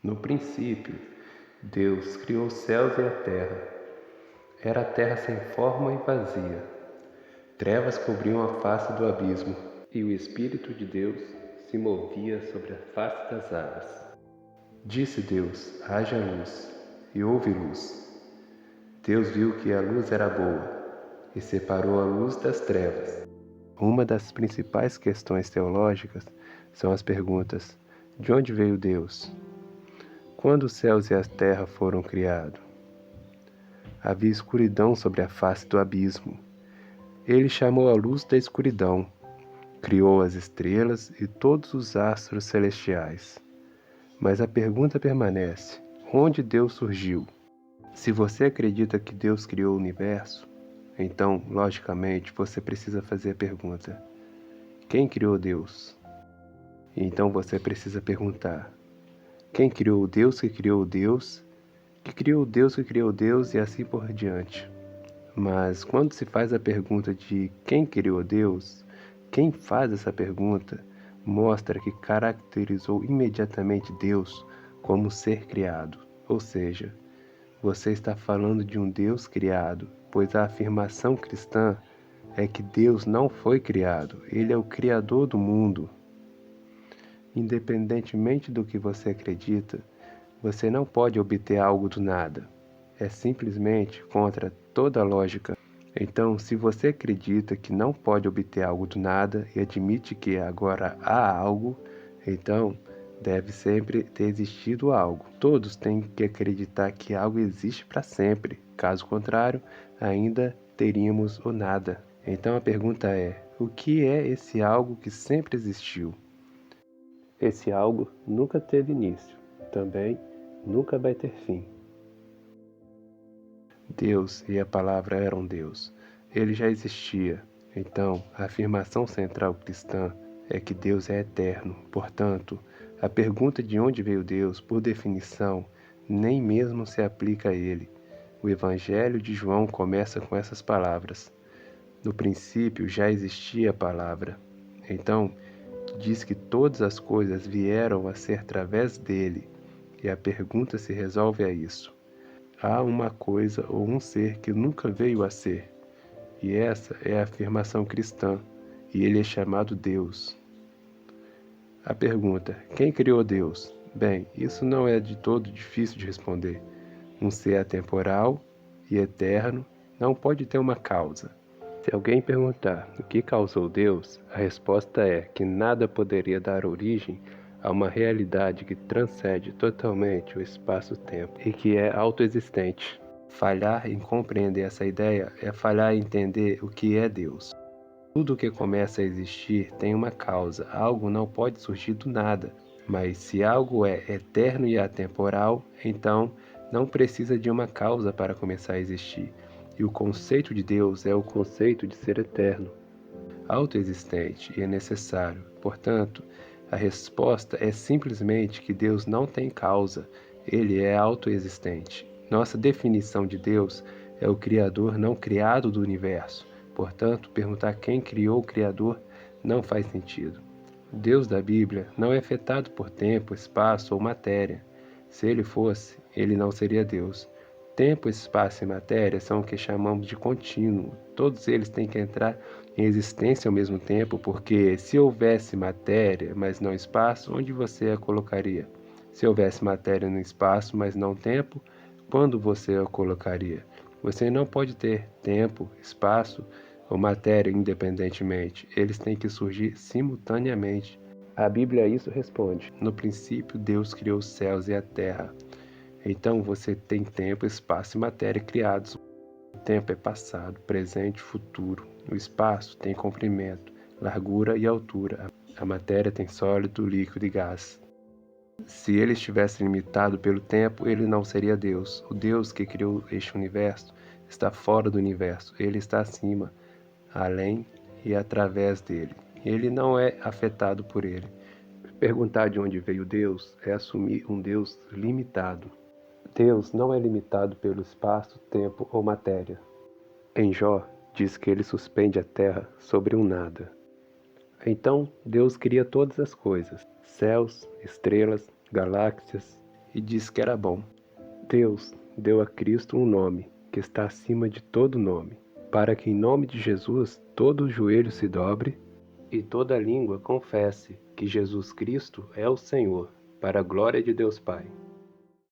No princípio, Deus criou os céus e a terra. Era a terra sem forma e vazia. Trevas cobriam a face do abismo, e o Espírito de Deus se movia sobre a face das águas. Disse Deus: haja luz, e houve luz. Deus viu que a luz era boa, e separou a luz das trevas. Uma das principais questões teológicas são as perguntas: de onde veio Deus? Quando os céus e a terra foram criados? Havia escuridão sobre a face do abismo. Ele chamou a luz da escuridão, criou as estrelas e todos os astros celestiais. Mas a pergunta permanece: onde Deus surgiu? Se você acredita que Deus criou o universo, então, logicamente, você precisa fazer a pergunta: quem criou Deus? E então você precisa perguntar: quem criou o Deus que criou o Deus, que criou o Deus que criou Deus e assim por diante? Mas quando se faz a pergunta de quem criou Deus, quem faz essa pergunta mostra que caracterizou imediatamente Deus como ser criado. Ou seja, você está falando de um Deus criado, pois a afirmação cristã é que Deus não foi criado, Ele é o Criador do mundo. Independentemente do que você acredita, você não pode obter algo do nada. É simplesmente contra toda a lógica. Então, se você acredita que não pode obter algo do nada e admite que agora há algo, então deve sempre ter existido algo. Todos têm que acreditar que algo existe para sempre. Caso contrário, ainda teríamos o nada. Então a pergunta é: o que é esse algo que sempre existiu? Esse algo nunca teve início, também nunca vai ter fim. Deus e a palavra eram Deus. Ele já existia. Então, a afirmação central cristã é que Deus é eterno. Portanto, a pergunta de onde veio Deus, por definição, nem mesmo se aplica a ele. O Evangelho de João começa com essas palavras: no princípio já existia a palavra. Então, diz que todas as coisas vieram a ser através dele, e a pergunta se resolve a isso: há uma coisa ou um ser que nunca veio a ser, e essa é a afirmação cristã, e ele é chamado Deus. A pergunta: quem criou Deus? Bem, isso não é de todo difícil de responder. Um ser atemporal e eterno não pode ter uma causa. Se alguém perguntar o que causou Deus, a resposta é que nada poderia dar origem a uma realidade que transcende totalmente o espaço-tempo e que é autoexistente. Falhar em compreender essa ideia é falhar em entender o que é Deus. Tudo que começa a existir tem uma causa, algo não pode surgir do nada. Mas se algo é eterno e atemporal, então não precisa de uma causa para começar a existir. E o conceito de Deus é o conceito de ser eterno, autoexistente e é necessário. Portanto, a resposta é simplesmente que Deus não tem causa, ele é autoexistente. Nossa definição de Deus é o Criador não criado do universo. Portanto, perguntar quem criou o Criador não faz sentido. O Deus da Bíblia não é afetado por tempo, espaço ou matéria. Se ele fosse, ele não seria Deus. Tempo, espaço e matéria são o que chamamos de contínuo. Todos eles têm que entrar em existência ao mesmo tempo, porque se houvesse matéria, mas não espaço, onde você a colocaria? Se houvesse matéria no espaço, mas não tempo, quando você a colocaria? Você não pode ter tempo, espaço ou matéria independentemente. Eles têm que surgir simultaneamente. A Bíblia a isso responde: no princípio Deus criou os céus e a terra. Então você tem tempo, espaço e matéria criados. O tempo é passado, presente e futuro. O espaço tem comprimento, largura e altura. A matéria tem sólido, líquido e gás. Se ele estivesse limitado pelo tempo, ele não seria Deus. O Deus que criou este universo está fora do universo. Ele está acima, além e através dele. Ele não é afetado por ele. Perguntar de onde veio Deus é assumir um Deus limitado. Deus não é limitado pelo espaço, tempo ou matéria. Em Jó, diz que ele suspende a terra sobre um nada. Então, Deus cria todas as coisas: céus, estrelas, galáxias e disse que era bom. Deus deu a Cristo um nome que está acima de todo nome, para que em nome de Jesus todo o joelho se dobre e toda língua confesse que Jesus Cristo é o Senhor, para a glória de Deus Pai.